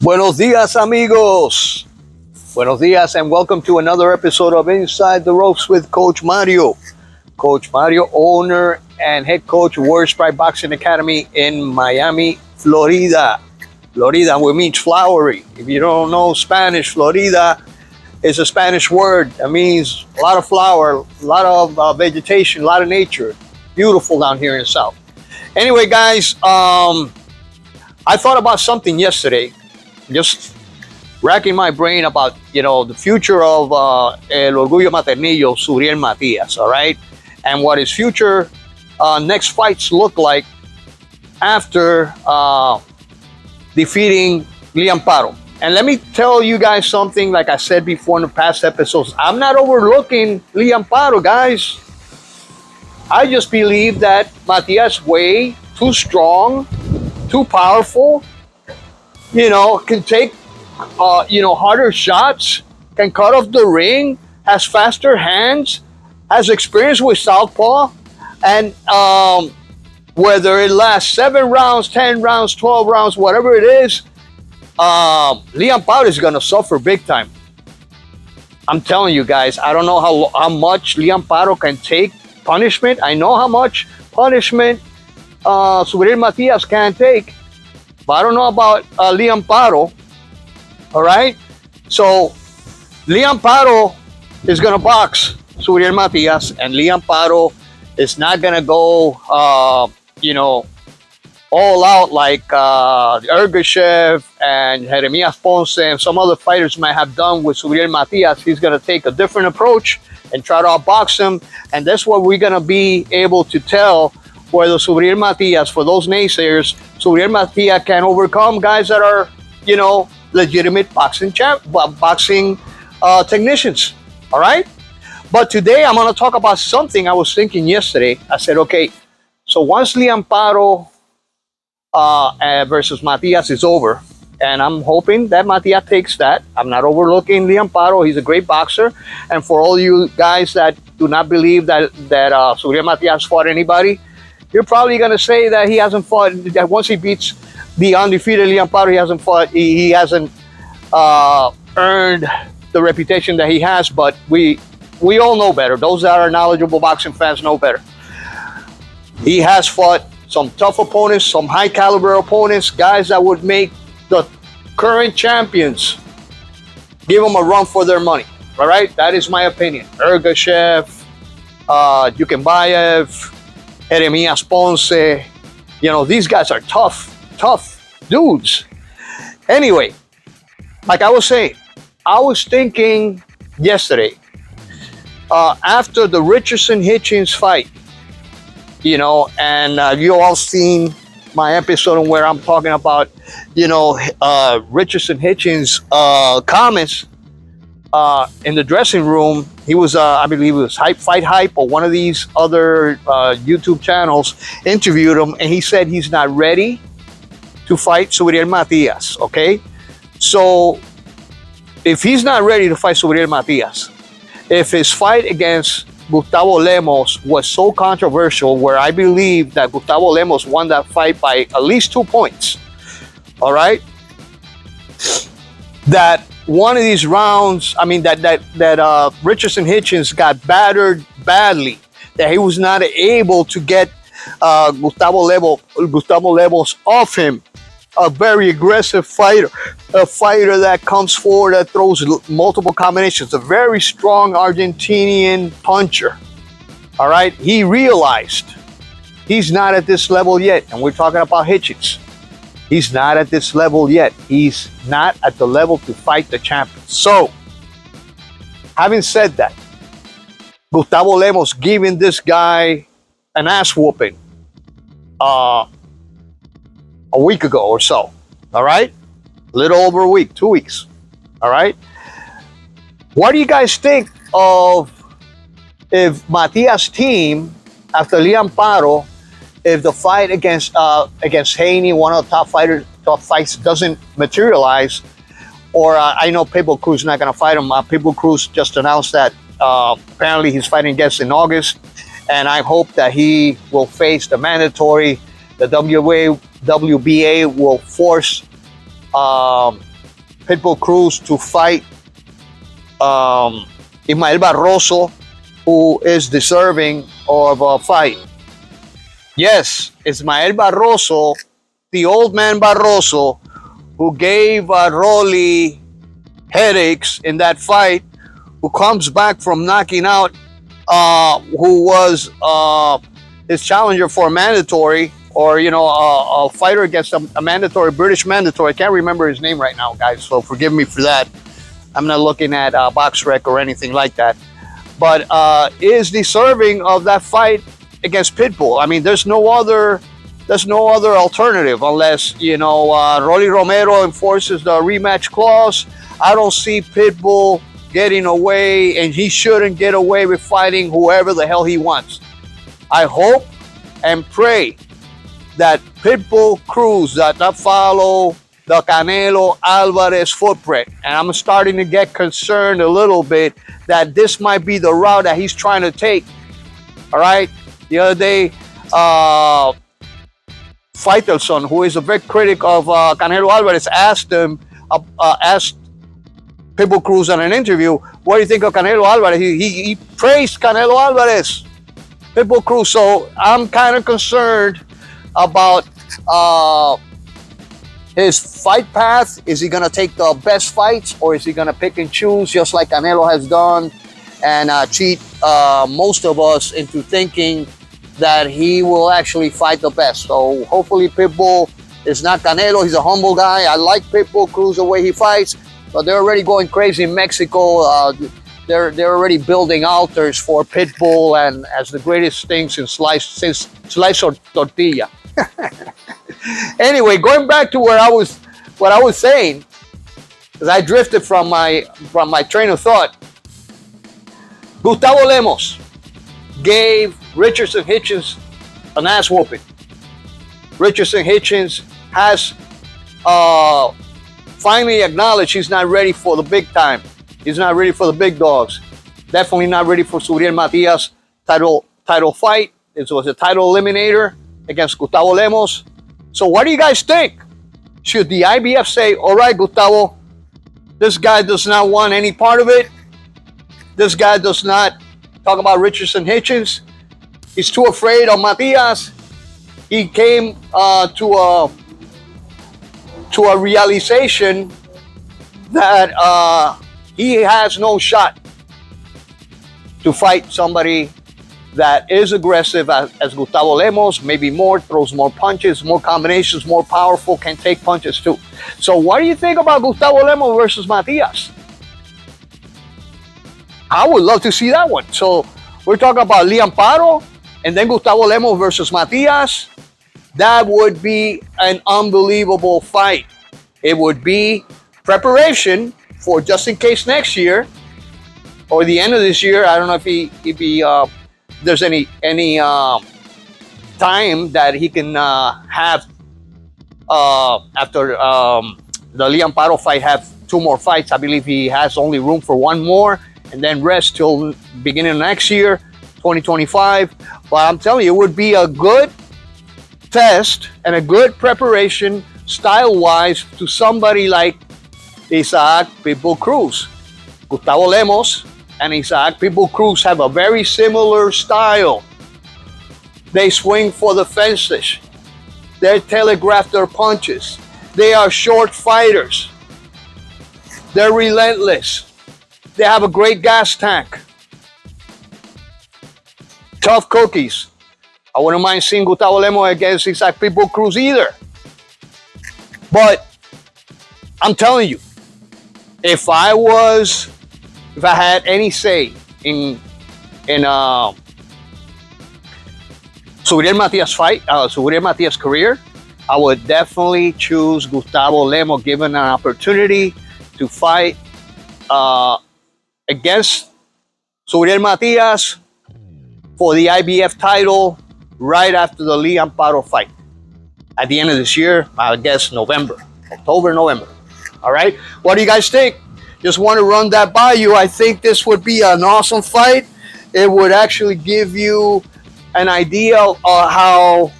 Buenos dias, amigos. Buenos dias, and welcome to another episode of Inside the Ropes with Coach Mario. Coach Mario, owner and head coach of Warrior Sprite Boxing Academy in Miami, Florida. Florida, which means flowery. If you don't know Spanish, Florida is a Spanish word that means a lot of flower, a lot of vegetation, a lot of nature. Beautiful down here in the South. Anyway, guys, I thought about something yesterday. Just racking my brain about, the future of El Orgullo Maternillo, Suriel Matias, all right? And what his future next fights look like after defeating Paro. And let me tell you guys something, like I said before in the past episodes, I'm not overlooking Paro, guys. I just believe that Matias way too strong, too powerful, can take, harder shots, can cut off the ring, has faster hands, has experience with southpaw, and whether it lasts 7 rounds, 10 rounds, 12 rounds, whatever it is, Paro is going to suffer big time. I'm telling you guys, I don't know how much Paro can take punishment. I know how much punishment Suriel Matias can take. But I don't know about Paro. All right? So, Paro is going to box Suriel Matias, and Paro is not going to go, all out like Ergashev and Jeremias Ponce and some other fighters might have done with Suriel Matias. He's going to take a different approach and try to outbox him. And that's what we're going to be able to tell whether Suriel Matias, for those naysayers, Suriel Matias can overcome guys that are, legitimate boxing technicians. All right? But today I'm going to talk about something I was thinking yesterday. I said, okay, so once Paro versus Matias is over, and I'm hoping that Matias takes that. I'm not overlooking Paro. He's a great boxer. And for all you guys that do not believe that Suriel Matias fought anybody, you're probably going to say that he hasn't fought, that once he beats the undefeated Paro, he hasn't fought, he hasn't earned the reputation that he has, but we all know better. Those that are knowledgeable boxing fans know better. He has fought some tough opponents, some high caliber opponents, guys that would make the current champions give them a run for their money. All right? That is my opinion. Ergashev, Yukenbayev, Jeremias Ponce, these guys are tough dudes. Anyway, like I was saying, I was thinking yesterday, after the Hitchins fight, and you all seen my episode where I'm talking about, Hitchins' comments in the dressing room. He was, I believe it was Fight Hype or one of these other YouTube channels interviewed him, and he said he's not ready to fight Suriel Matias, okay? So, if he's not ready to fight Suriel Matias, if his fight against Gustavo Lemos was so controversial, where I believe that Gustavo Lemos won that fight by at least 2 points, all right? That one of these rounds, that Richardson Hitchins got battered badly, that he was not able to get Gustavo Lemos off him. A very aggressive fighter, a fighter that comes forward, that throws multiple combinations, a very strong Argentinian puncher. All right, he realized he's not at this level yet, and we're talking about Hitchins. He's not at this level yet. He's not at the level to fight the champion. So, having said that, Gustavo Lemos giving this guy an ass whooping a week ago or so, all right? A little over a week, 2 weeks, all right? What do you guys think of if Matias' team, after Paro, if the fight against Haney, one of the top fights, doesn't materialize, or I know Pitbull Cruz is not going to fight him. Pitbull Cruz just announced that apparently he's fighting against in August, and I hope that he will face the mandatory. The WBA will force Pitbull Cruz to fight Ismael Barroso, who is deserving of a fight. Yes, Ismael Barroso, the old man Barroso, who gave Rolly headaches in that fight, who comes back from knocking out who was his challenger for a mandatory, or a fighter against a mandatory, British mandatory. I can't remember his name right now, guys, so forgive me for that. I'm not looking at BoxRec or anything like that, but is deserving of that fight against Pitbull. I mean, there's no other alternative unless Rolly Romero enforces the rematch clause. I don't see Pitbull getting away, and he shouldn't get away with fighting whoever the hell he wants. I hope and pray that Pitbull Cruz does not follow the Canelo Alvarez footprint. And I'm starting to get concerned a little bit that this might be the route that he's trying to take. All right? The other day, Faitelson, who is a big critic of Canelo Alvarez, asked Pitbull Cruz in an interview, what do you think of Canelo Alvarez? He praised Canelo Alvarez, Pitbull Cruz. So I'm kind of concerned about his fight path. Is he going to take the best fights, or is he going to pick and choose just like Canelo has done and cheat most of us into thinking that he will actually fight the best? So hopefully Pitbull is not Canelo. He's a humble guy. I like Pitbull Cruz the way he fights, but they're already going crazy in Mexico. They're already building altars for Pitbull and as the greatest thing since slice or tortilla. Anyway, going back to what I was saying, because I drifted from my train of thought. Gustavo Lemos gave Richardson Hitchins an ass whooping. Richardson Hitchins has finally acknowledged he's not ready for the big time. He's not ready for the big dogs. Definitely not ready for Suriel Matias title fight. It was a title eliminator against Gustavo Lemos. So what do you guys think? Should the IBF say, all right, Gustavo, this guy does not want any part of it. This guy does not talk about Richardson Hitchins. He's too afraid of Matias. He came to a realization that he has no shot to fight somebody that is aggressive as Gustavo Lemos, maybe more, throws more punches, more combinations, more powerful, can take punches too. So what do you think about Gustavo Lemos versus Matias? I would love to see that one. So we're talking about Paro and then Gustavo Lemos versus Matias. That would be an unbelievable fight. It would be preparation for just in case next year or the end of this year. I don't know if there's any time that he can have after the Paro fight, have 2 more fights. I believe he has only room for 1 more and then rest till beginning of next year, 2025. But I'm telling you, it would be a good test and a good preparation style-wise to somebody like Isaac Pitbull Cruz. Gustavo Lemos and Isaac Pitbull Cruz have a very similar style. They swing for the fences. They telegraph their punches. They are short fighters. They're relentless. They have a great gas tank. Tough cookies. I wouldn't mind seeing Gustavo Lemos against Isaac Pitbull Cruz either. But I'm telling you, if I had any say in Suriel Matias fight, Suriel Matias career, I would definitely choose Gustavo Lemos, given an opportunity to fight against Suriel Matias for the IBF title right after the Paro fight at the end of this year. I guess October, November. All right. What do you guys think? Just want to run that by you. I think this would be an awesome fight. It would actually give you an idea of how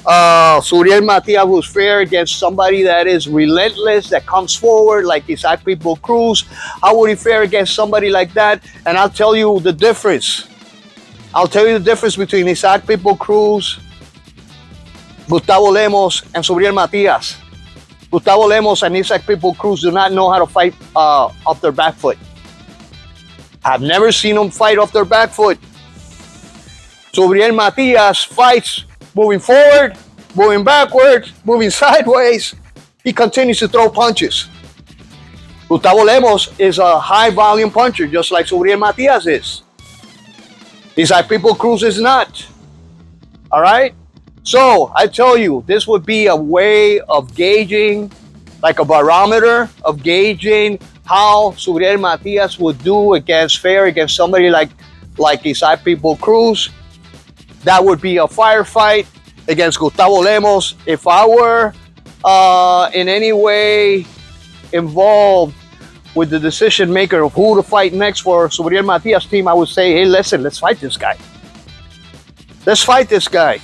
Suriel Matias, who's fair against somebody that is relentless, that comes forward, like Isaac People Cruz. How would he fare against somebody like that? And I'll tell you the difference. I'll tell you the difference between Isaac People Cruz, Gustavo Lemos, and Suriel Matias. Gustavo Lemos and Isaac People Cruz do not know how to fight off their back foot. I've never seen them fight off their back foot. Suriel Matias fights moving forward, moving backwards, moving sideways. He continues to throw punches. Gustavo Lemos is a high volume puncher, just like Suriel Matias is. Isaac People Cruz is not. All right? So I tell you, this would be a way of gauging, like a barometer of gauging how Suriel Matias would do against somebody like Isaac People Cruz. That would be a firefight against Gustavo Lemos. If I were in any way involved with the decision maker of who to fight next for Suriel Matias' team, I would say, hey, listen, let's fight this guy. Let's fight this guy.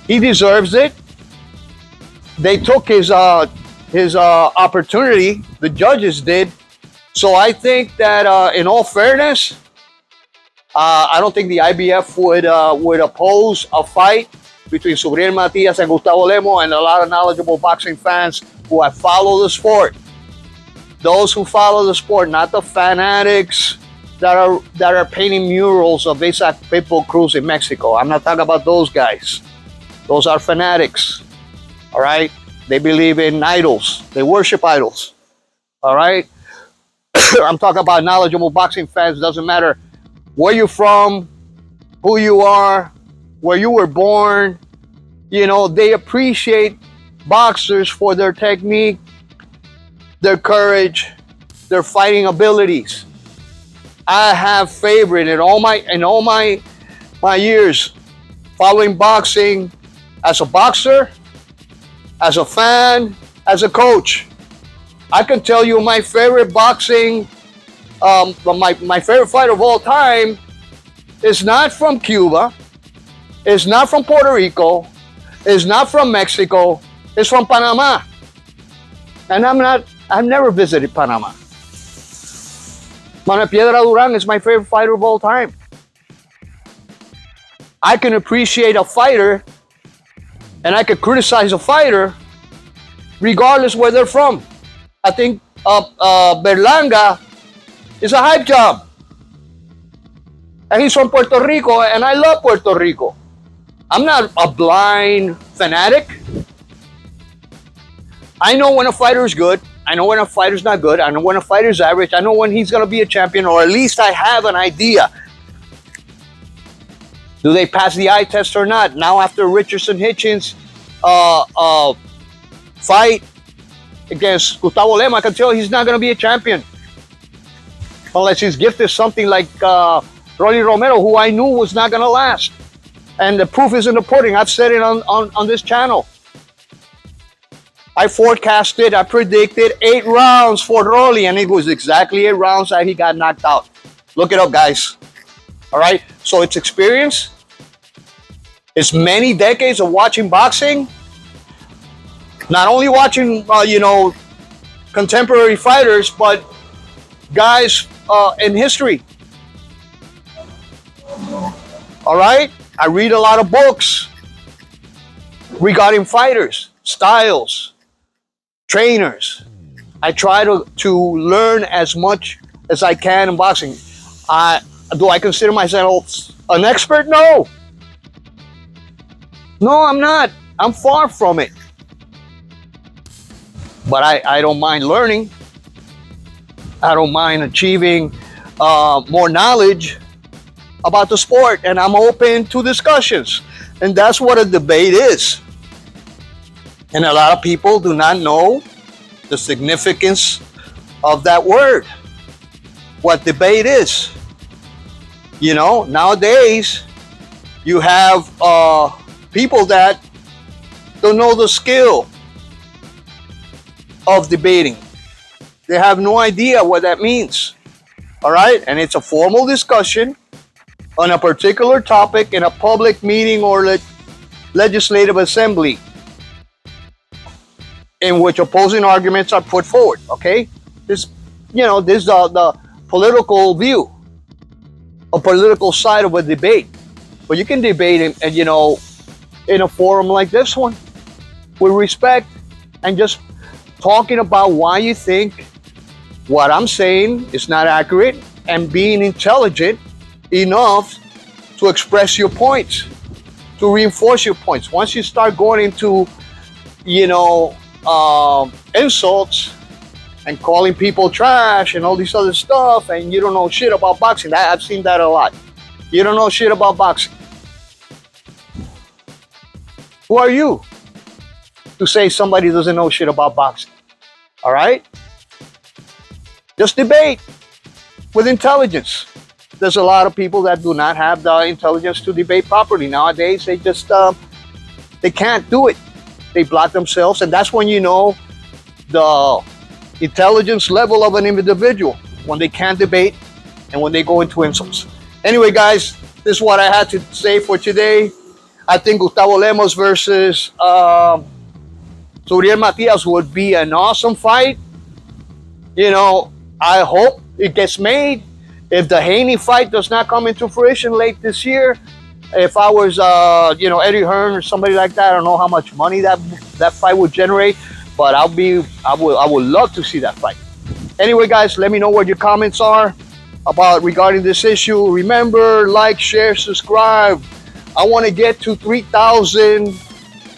He deserves it. They took his opportunity. The judges did. So I think that in all fairness, I don't think the IBF would oppose a fight between Suriel Matias and Gustavo Lemos, and a lot of knowledgeable boxing fans who have followed the sport. Those who follow the sport, not the fanatics that are painting murals of Isaac People Cruz in Mexico. I'm not talking about those guys. Those are fanatics. All right? They believe in idols. They worship idols. All right? I'm talking about knowledgeable boxing fans. Doesn't matter where you're from, who you are, where you were born. You know, they appreciate boxers for their technique, their courage, their fighting abilities. I have favorite in all my years following boxing, as a boxer, as a fan, as a coach. I can tell you my favorite boxing, my favorite fighter of all time is not from Cuba, is not from Puerto Rico, is not from Mexico, it's from Panama. And I've never visited Panama. Manuel Piedra Duran is my favorite fighter of all time. I can appreciate a fighter and I could criticize a fighter regardless where they're from. I think Berlanga is a hype job. And he's from Puerto Rico, and I love Puerto Rico. I'm not a blind fanatic. I know when a fighter is good. I know when a fighter's not good. I know when a fighter's average. I know when he's going to be a champion, or at least I have an idea. Do they pass the eye test or not? Now after Richardson Hitchins fight against Gustavo Lemos, I can tell he's not going to be a champion. Unless he's gifted something like Rolly Romero, who I knew was not going to last. And the proof is in the pudding. I've said it on this channel. I forecasted, I predicted 8 rounds for Rolly, and it was exactly 8 rounds that he got knocked out. Look it up, guys. All right? So it's experience. It's many decades of watching boxing. Not only watching, contemporary fighters, but guys in history. All right? I read a lot of books regarding fighters, styles, trainers. I try to learn as much as I can in boxing. Do I consider myself an expert? No. No, I'm not. I'm far from it. But I don't mind learning. I don't mind achieving more knowledge about the sport, and I'm open to discussions. And that's what a debate is. And a lot of people do not know the significance of that word, what debate is. You know, nowadays, you have people that don't know the skill of debating. They have no idea what that means. All right? And it's a formal discussion on a particular topic in a public meeting or legislative assembly in which opposing arguments are put forward. Okay, this this is the political view, a political side of a debate. But you can debate and in a forum like this one with respect and just talking about why you think what I'm saying is not accurate and being intelligent enough to express your points, to reinforce your points. Once you start going into, insults and calling people trash and all this other stuff, and you don't know shit about boxing. I've seen that a lot. You don't know shit about boxing. Who are you to say somebody doesn't know shit about boxing? All right? Just debate with intelligence. There's a lot of people that do not have the intelligence to debate properly. Nowadays, they just, they can't do it. They block themselves, and that's when you know the intelligence level of an individual, when they can't debate and when they go into insults. Anyway, guys, this is what I had to say for today. I think Gustavo Lemos versus Suriel Matias would be an awesome fight. I hope it gets made. If the Haney fight does not come into fruition late this year, if I was, Eddie Hearn or somebody like that, I don't know how much money that fight would generate, but I would love to see that fight. Anyway, guys, let me know what your comments are regarding this issue. Remember, like, share, subscribe. I want to get to 3,000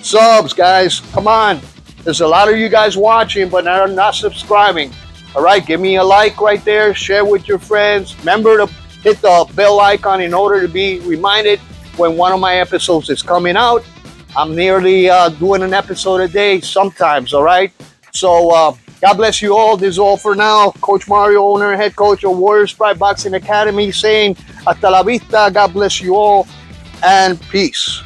subs, guys. Come on. There's a lot of you guys watching, but not subscribing. All right, give me a like right there. Share with your friends. Remember to hit the bell icon in order to be reminded when one of my episodes is coming out. I'm nearly doing an episode a day sometimes, all right? So God bless you all. This is all for now. Coach Mario, owner and head coach of Warriors Pride Boxing Academy, saying hasta la vista. God bless you all, and peace.